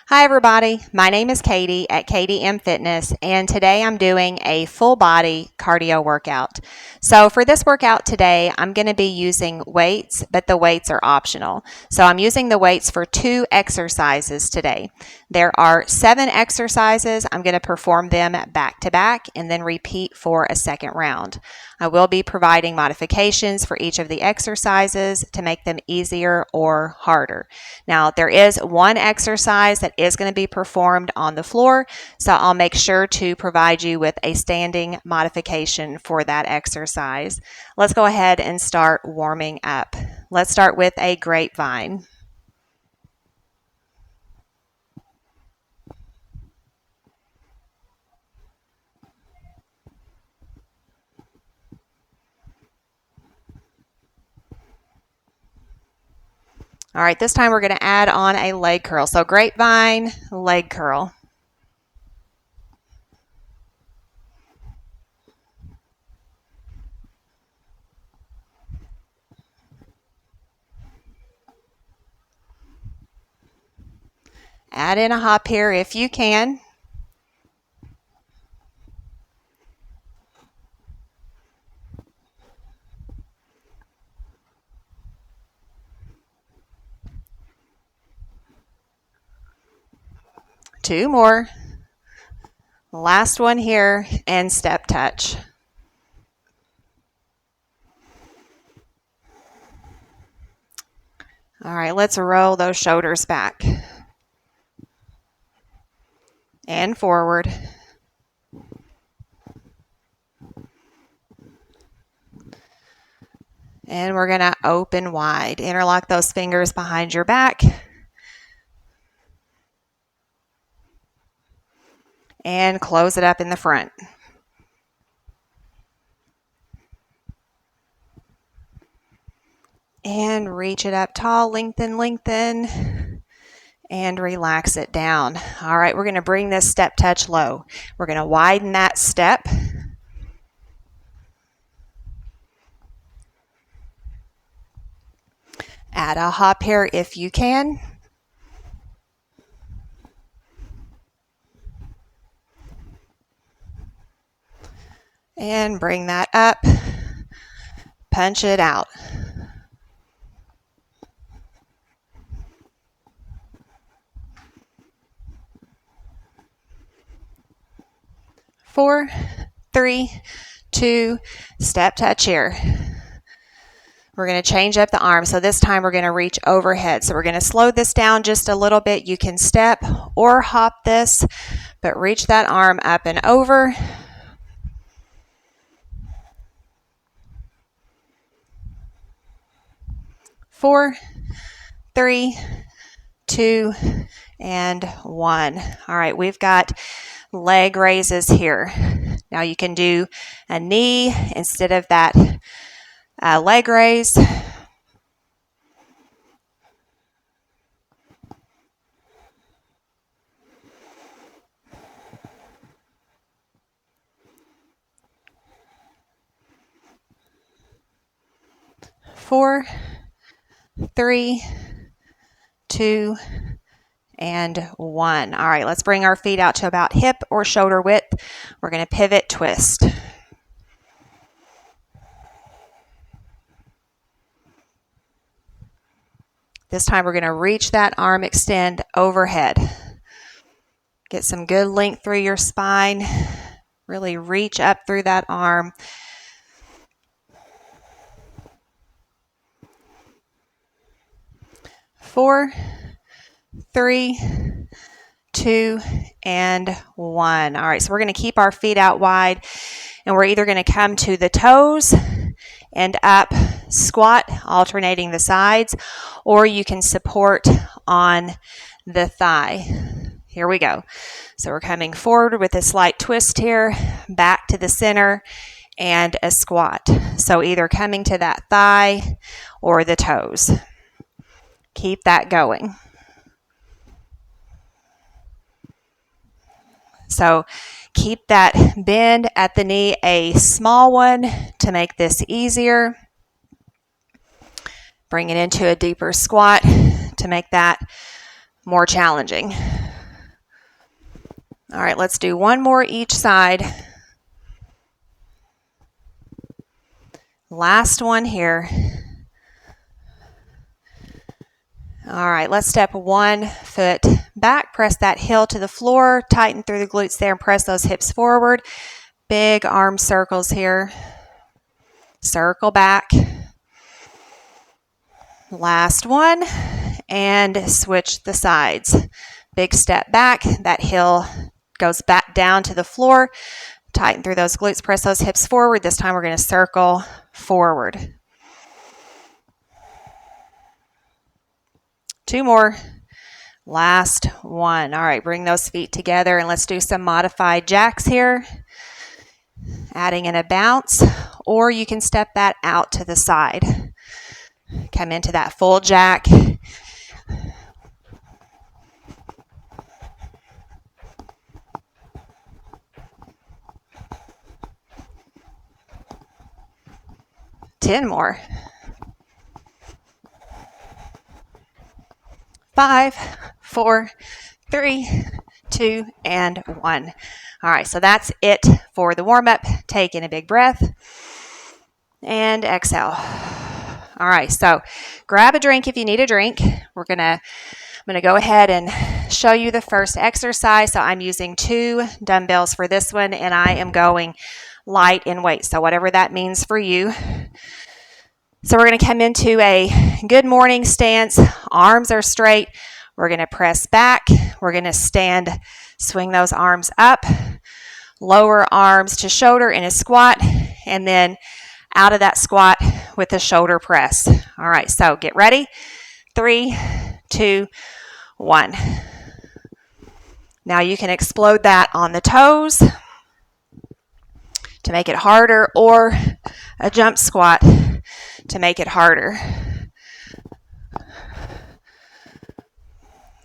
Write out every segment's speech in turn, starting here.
Hi everybody, my name is Katie at KatieMFitness, and today I'm doing a full body cardio workout. So for this workout today, I'm going to be using weights, but the weights are optional. So I'm using the weights for 2 exercises today. There are 7 exercises. I'm going to perform them back to back and then repeat for a second round. I will be providing modifications for each of the exercises to make them easier or harder. Now, there is one exercise that is going to be performed on the floor, so I'll make sure to provide you with a standing modification for that exercise. Let's go ahead and start warming up. Let's start with a grapevine. All right, this time we're going to add on a leg curl. So grapevine, leg curl. Add in a hop here if you can. Two more. Last one here, and step touch. All right, let's roll those shoulders back and forward. And we're going to open wide. Interlock those fingers behind your back. And close it up in the front. And reach it up tall, lengthen, lengthen, and relax it down. All right, we're going to bring this step touch low. We're going to widen that step. Add a hop here if you can. And bring that up. Punch it out. Four, three, two, step touch here. We're going to change up the arm. So this time we're going to reach overhead. So we're going to slow this down just a little bit. You can step or hop this, but reach that arm up and over. Four, three, two, and one. All right, we've got leg raises here. Now you can do a knee instead of that leg raise. Four, three, two, and one. All right, let's bring our feet out to about hip or shoulder width. We're going to pivot twist. This time we're going to reach that arm, extend overhead. Get some good length through your spine. Really reach up through that arm. Four, three, two, and one. All right, so we're going to keep our feet out wide, and we're either going to come to the toes and up, squat, alternating the sides, or you can support on the thigh. Here we go. So we're coming forward with a slight twist here, back to the center, and a squat. So either coming to that thigh or the toes. Keep that going. So keep that bend at the knee a small one to make this easier. Bring it into a deeper squat to make that more challenging. All right, let's do one more each side. Last one here. All right, let's step 1 foot back, press that heel to the floor, tighten through the glutes there and press those hips forward. Big arm circles here. Circle back. Last one, and switch the sides. Big step back, that heel goes back down to the floor. Tighten through those glutes, press those hips forward. This time we're going to circle forward. 2 more. Last one. All right, bring those feet together and let's do some modified jacks here. Adding in a bounce, or you can step that out to the side. Come into that full jack. Ten more. 5, 4, 3, 2, and 1. All right, so that's it for the warm-up. Take in a big breath and exhale. All right, so grab a drink if you need a drink. I'm gonna go ahead and show you the first exercise. So I'm using 2 dumbbells for this one, and I am going light in weight. So whatever that means for you. So we're going to come into a good morning stance. Arms are straight. We're going to press back. We're going to stand, swing those arms up, lower arms to shoulder in a squat, and then out of that squat with a shoulder press. All right, so get ready. 3, 2, 1. Now you can explode that on the toes to make it harder, or a jump squat to make it harder.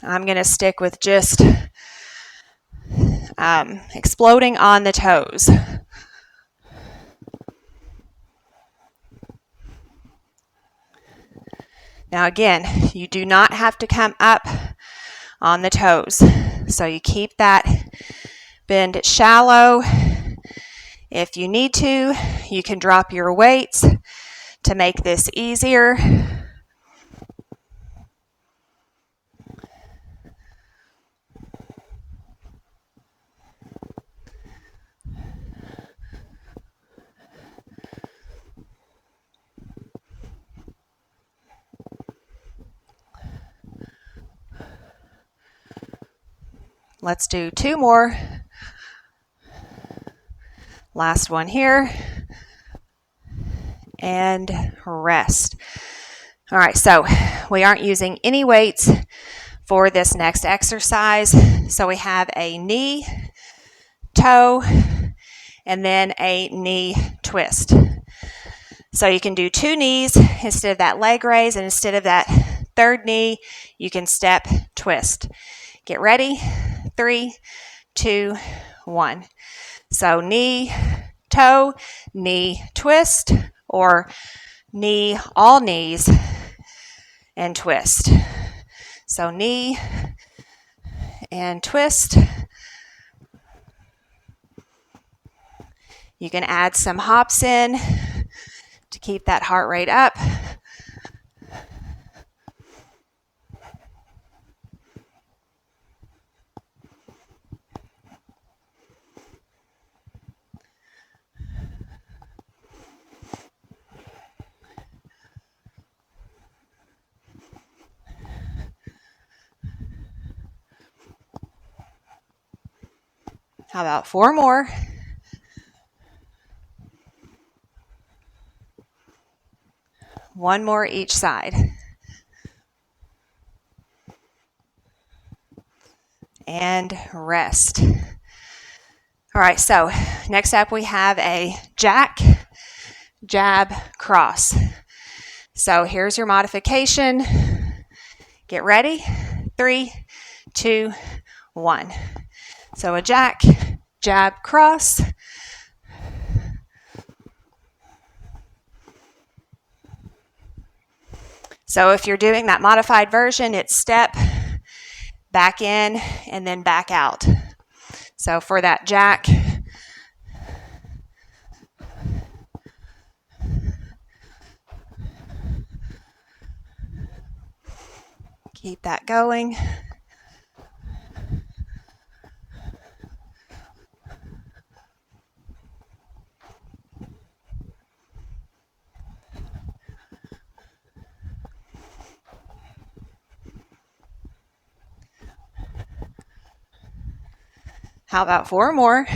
I'm going to stick with just exploding on the toes. Now again, you do not have to come up on the toes. So you keep that bend shallow. If you need to, you can drop your weights to make this easier. Let's do 2 more. Last one here. And rest. All right, so we aren't using any weights for this next exercise. So we have a knee, toe, and then a knee twist. So you can do 2 knees instead of that leg raise, and instead of that third knee, you can step twist. Get ready. 3, 2, 1. So knee, toe, knee twist, or knee, all knees, and twist. So knee and twist. You can add some hops in to keep that heart rate up. How about 4 more? One more each side. And rest. All right, so next up we have a jack, jab, cross. So here's your modification. Get ready. 3, 2, 1. So a jack, jab, cross. So if you're doing that modified version, it's step, back in, and then back out. So for that jack, keep that going. How about 4 more?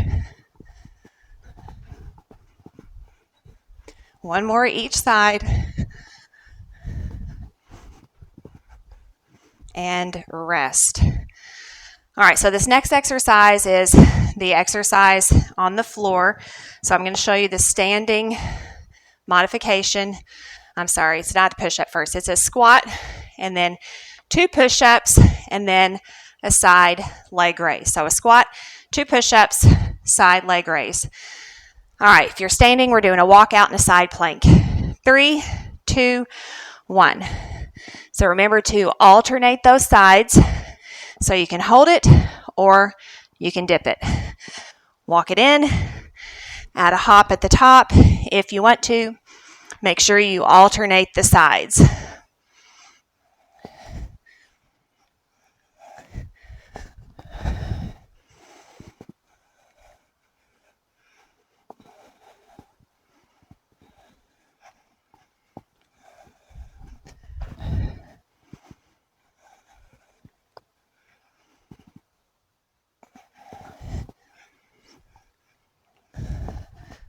One more each side. And rest. All right, so this next exercise is the exercise on the floor. So I'm going to show you the standing modification. I'm sorry, it's not a push-up first. It's a squat and then 2 push-ups and then a side leg raise. So a squat, 2 push-ups, side leg raise. All right, if you're standing, we're doing a walkout and a side plank. 3, 2, 1. So remember to alternate those sides so you can hold it or you can dip it. Walk it in, add a hop at the top if you want to. Make sure you alternate the sides.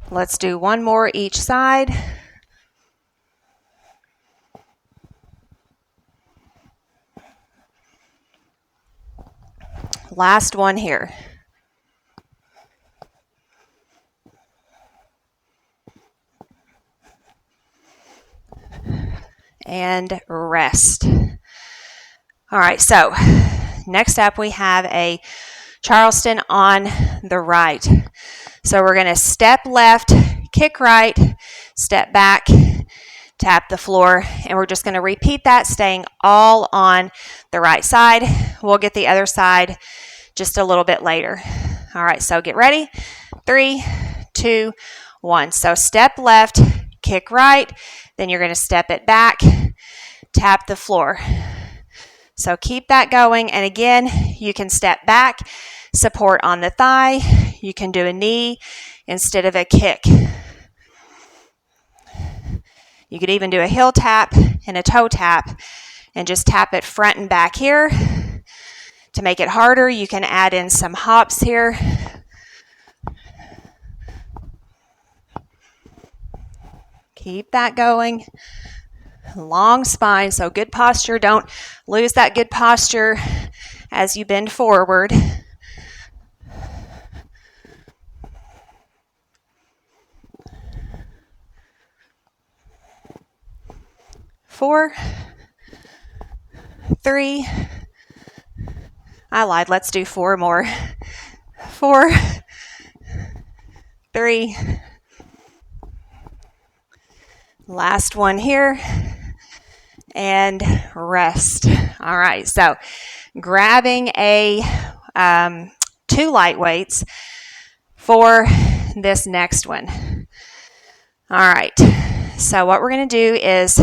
Let's do 1 more each side. Last one here. And rest. All right, so next up we have a Charleston on the right. So we're going to step left, kick right, step back, tap the floor, and we're just going to repeat that, staying all on the right side. We'll get the other side just a little bit later. All right, so get ready. 3, 2, 1. So step left, kick right, then you're going to step it back, tap the floor. So keep that going, and again, you can step back, support on the thigh. You can do a knee instead of a kick. You could even do a heel tap and a toe tap and just tap it front and back here. To make it harder, you can add in some hops here. Keep that going. Long spine, so good posture. Don't lose that good posture as you bend forward. 4, 3, I lied, let's do 4 more. 4, 3, last one here, and rest. All right, so grabbing 2 light weights for this next one. All right, so what we're going to do is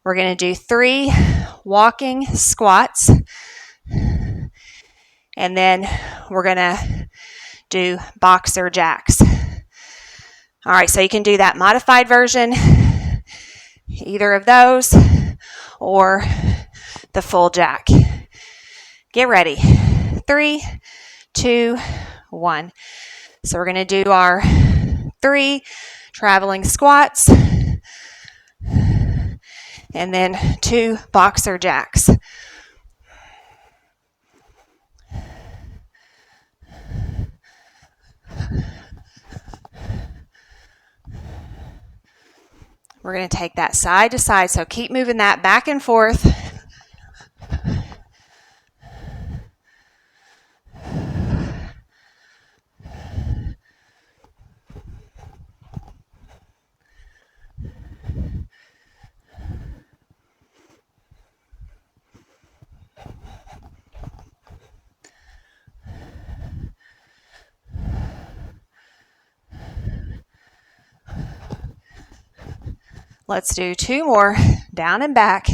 we're going to do 3 walking squats, and then we're going to do boxer jacks. All right, so you can do that modified version, either of those, or the full jack. Get ready. 3, 2, 1. So we're going to do our 3 traveling squats, and then 2 boxer jacks. We're going to take that side to side, so keep moving that back and forth. Let's do 2 more, down and back.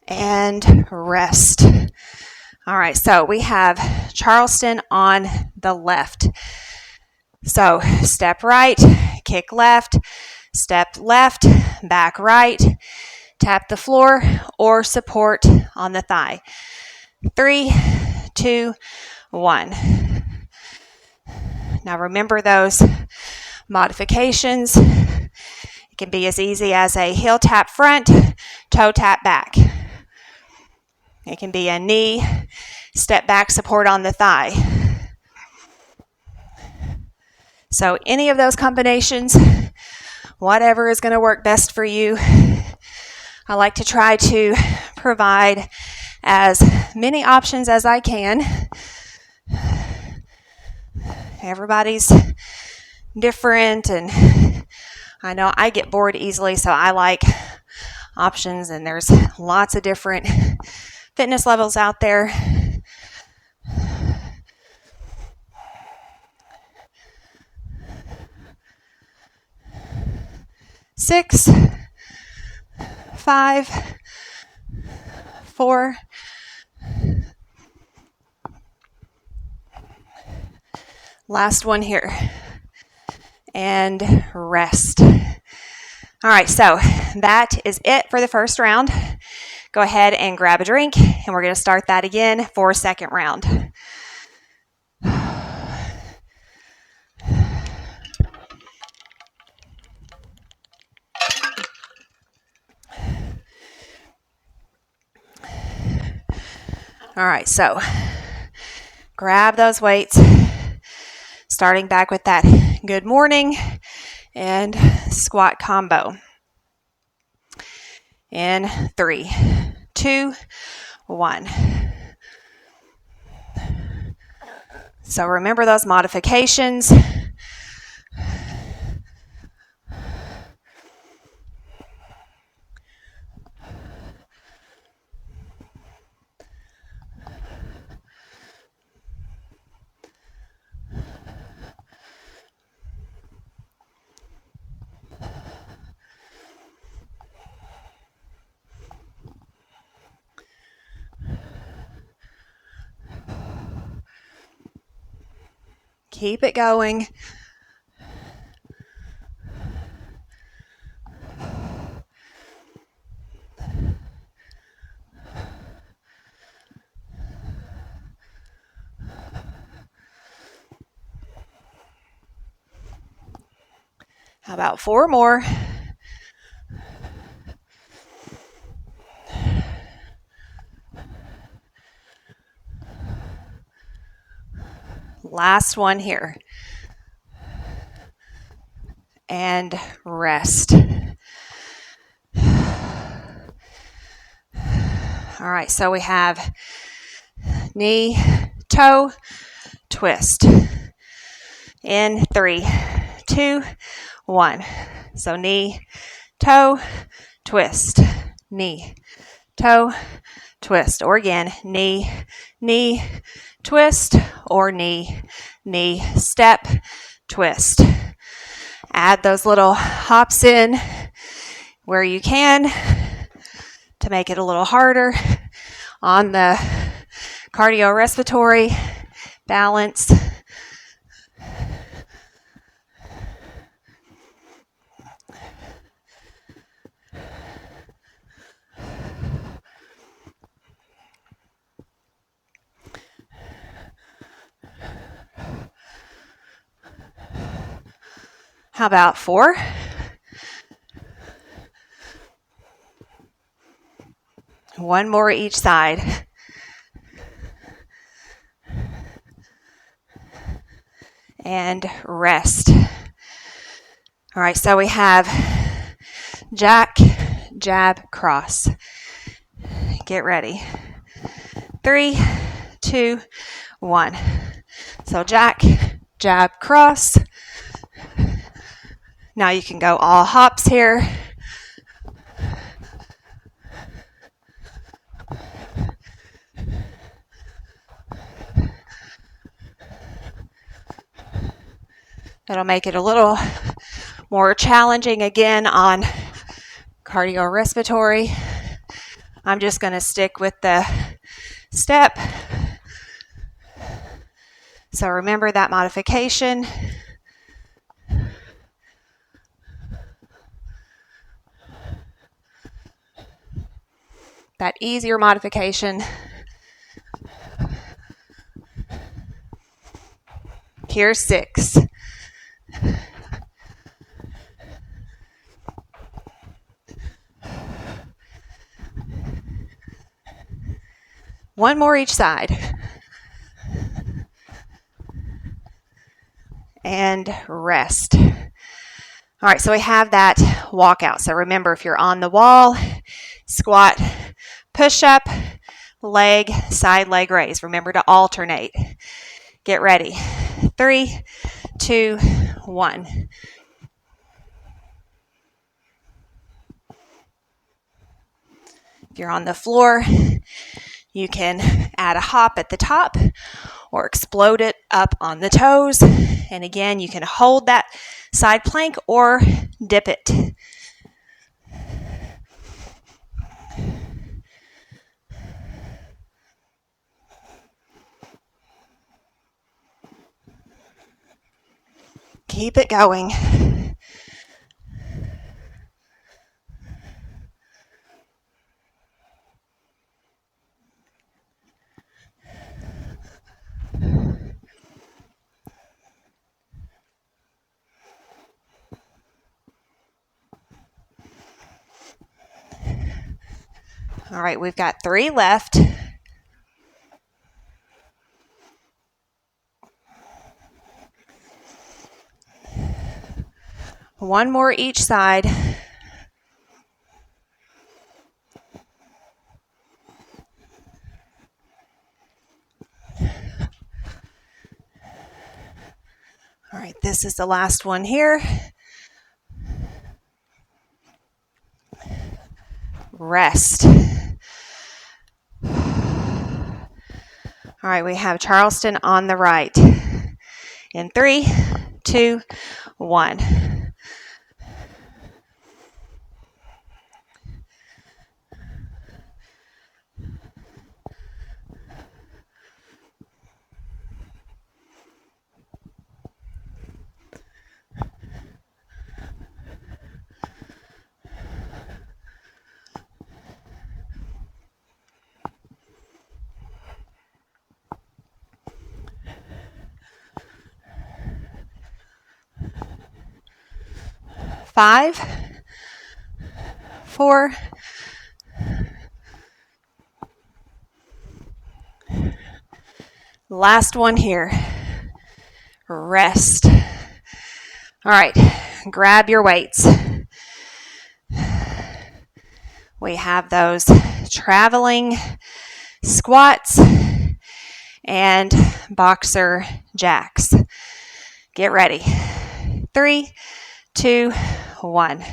And rest. All right, so we have Charleston on the left. So step right, kick left, step left, back right, tap the floor or support on the thigh. 3, 2, 1. Now remember those modifications. It can be as easy as a heel tap front, toe tap back. It can be a knee, step back, support on the thigh. So any of those combinations, whatever is going to work best for you. I like to try to provide as many options as I can. Everybody's different, and I know I get bored easily, so I like options, and there's lots of different fitness levels out there. Six, 5, 4, last one here, and rest. All right, so that is it for the first round. Go ahead and grab a drink, and we're going to start that again for second round. All right, so grab those weights, starting back with that good morning and squat combo. In 3, 2, 1. So remember those modifications. Keep it going. How about 4 more? Last one here. And rest. All right, so we have knee, toe, twist. In 3, 2, 1. So knee, toe, twist. Knee, toe, twist. Or again, knee, knee, twist, or knee, knee, step, twist. Add those little hops in where you can to make it a little harder on the cardiorespiratory balance. How about 4? One more each side. And rest. All right, so we have jack, jab, cross. Get ready. 3, 2, 1. So jack, jab, cross. Now you can go all hops here. It'll make it a little more challenging again on cardiorespiratory. I'm just going to stick with the step. So remember that modification. That easier modification. Here's 6. One more each side. And rest. All right, so we have that walkout. So remember, if you're on the wall, squat, push up, leg, side leg raise. Remember to alternate. Get ready. 3, 2, 1. If you're on the floor, you can add a hop at the top or explode it up on the toes. And again, you can hold that side plank or dip it. Keep it going. All right, we've got 3 left. One more each side. All right, this is the last one here. Rest. All right, we have Charleston on the right. In 3, 2, 1. Five, 4, last one here. Rest. All right, grab your weights. We have those traveling squats and boxer jacks. Get ready. 3, 2, 1.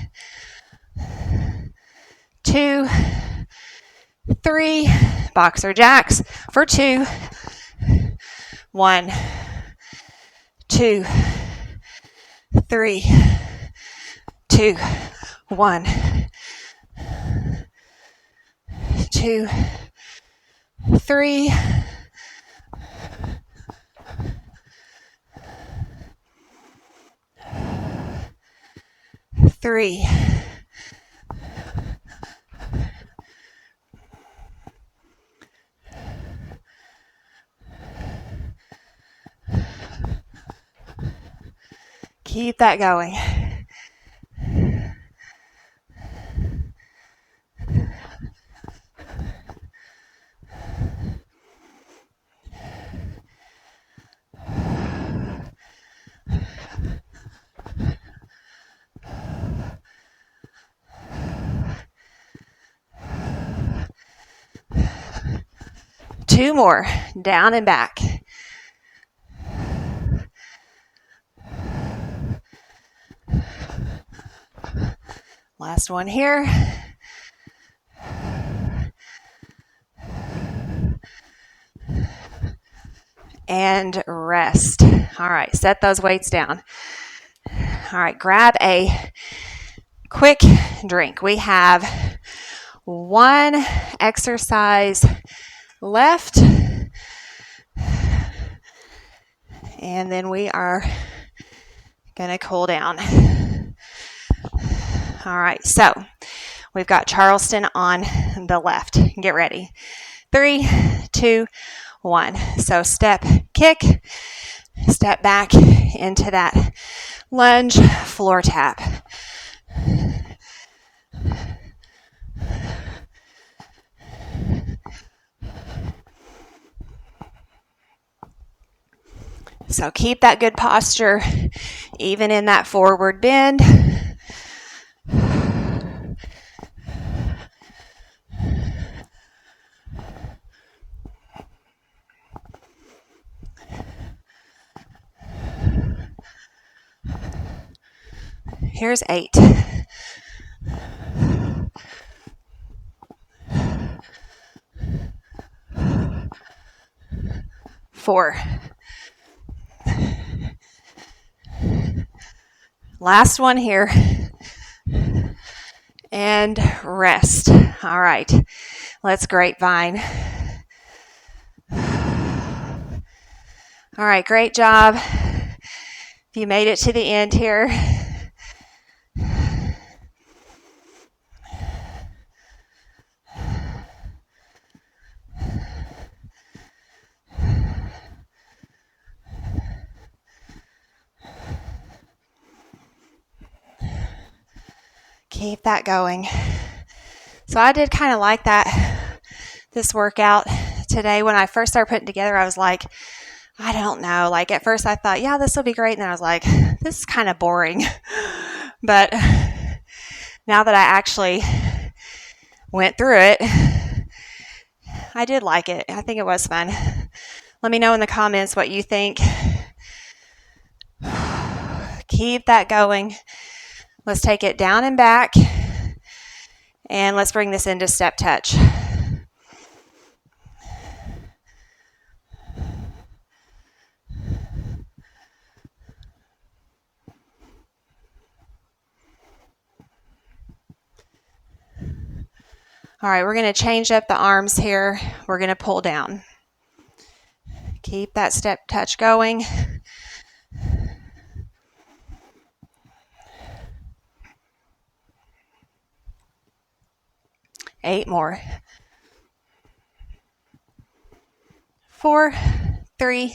2, 3, boxer jacks for 2. 1, 2, 3, 2, 1, 2, 3, 3. Keep that going. Two more, down and back. Last one here. and rest. All right, set those weights down. All right, grab a quick drink. We have one exercise left, and then we are going to cool down. All right, so we've got Charleston on the left. Get ready. 3, 2, 1. So step, kick, step back into that lunge, floor tap. So keep that good posture, even in that forward bend. Here's 8. 4. Last one here. And rest. All right, let's grapevine. All right, great job. If you made it to the end here. Keep that going. So I did kind of like this workout today. When I first started putting it together, I was like, I don't know. Like at first I thought, yeah, this will be great. And then I was like, this is kind of boring. But now that I actually went through it, I did like it. I think it was fun. Let me know in the comments what you think. Keep that going. Let's take it down and back. And let's bring this into step touch. All right, we're going to change up the arms here. We're going to pull down. Keep that step touch going. Eight more. 4, 3,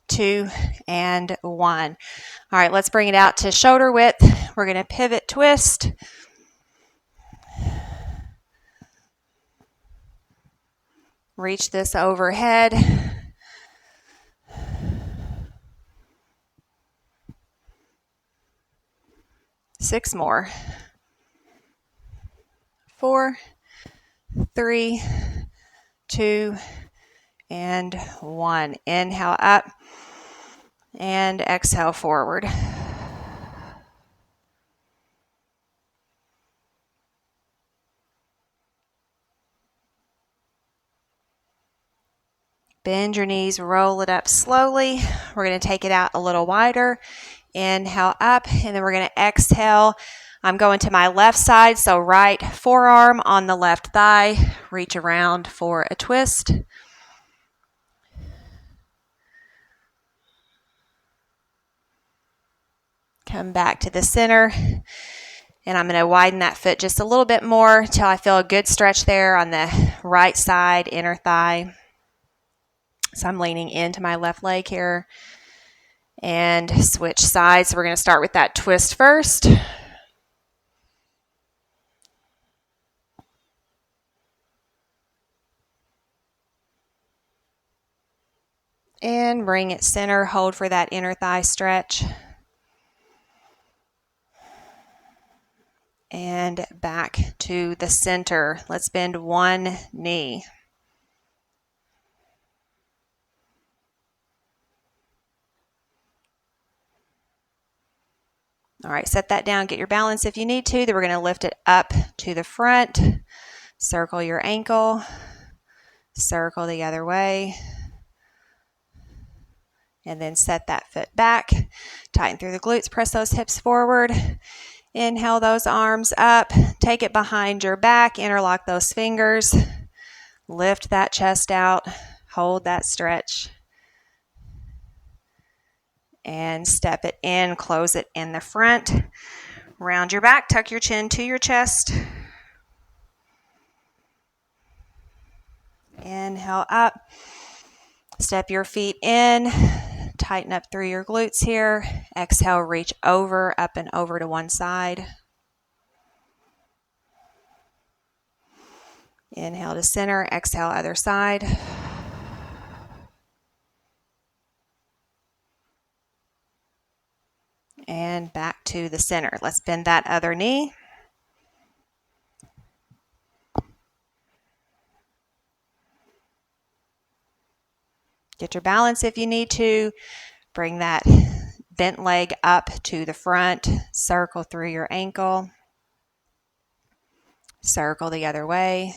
2, and 1. All right, let's bring it out to shoulder width. We're going to pivot twist. Reach this overhead. Six more. 4, 3, 2, and 1. Inhale up and exhale forward. Bend your knees, roll it up slowly. We're going to take it out a little wider. Inhale up, and then we're going to exhale. I'm going to my left side, so right forearm on the left thigh. Reach around for a twist. Come back to the center, and I'm going to widen that foot just a little bit more till I feel a good stretch there on the right side, inner thigh. So I'm leaning into my left leg here and switch sides. So we're going to start with that twist first. And bring it center, hold for that inner thigh stretch. And back to the center. Let's bend one knee. All right, set that down, get your balance if you need to. Then we're going to lift it up to the front. Circle your ankle. Circle the other way. And then set that foot back. Tighten through the glutes, press those hips forward. Inhale those arms up. Take it behind your back, interlock those fingers. Lift that chest out. Hold that stretch. And step it in, close it in the front. Round your back, tuck your chin to your chest. Inhale up. Step your feet in. Tighten up through your glutes here. Exhale, reach over, up and over to one side. Inhale to center, exhale other side. And back to the center. Let's bend that other knee. Get your balance if you need to. Bring that bent leg up to the front. Circle through your ankle. Circle the other way.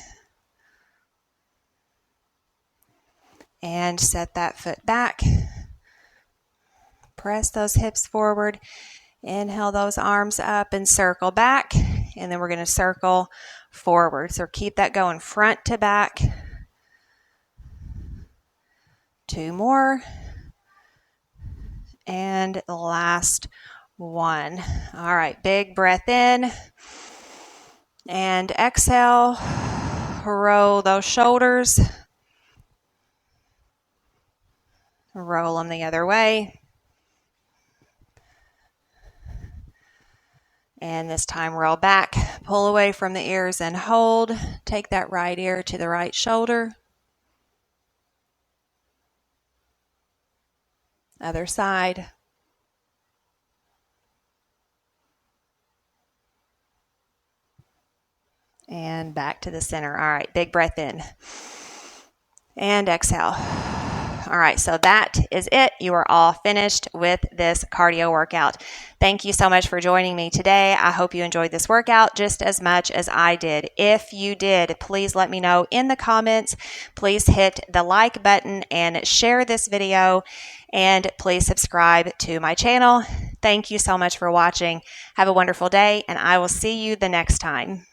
And set that foot back. Press those hips forward. Inhale those arms up and circle back. And then we're going to circle forward. So keep that going front to back. 2 more. And the last one. All right, big breath in. And exhale. Roll those shoulders. Roll them the other way. And this time roll back, pull away from the ears and hold. Take that right ear to the right shoulder. Other side. And back to the center. All right, big breath in. And exhale. All right, so that is it. You are all finished with this cardio workout. Thank you so much for joining me today. I hope you enjoyed this workout just as much as I did. If you did, please let me know in the comments. Please hit the like button and share this video. And please subscribe to my channel. Thank you so much for watching. Have a wonderful day, and I will see you the next time.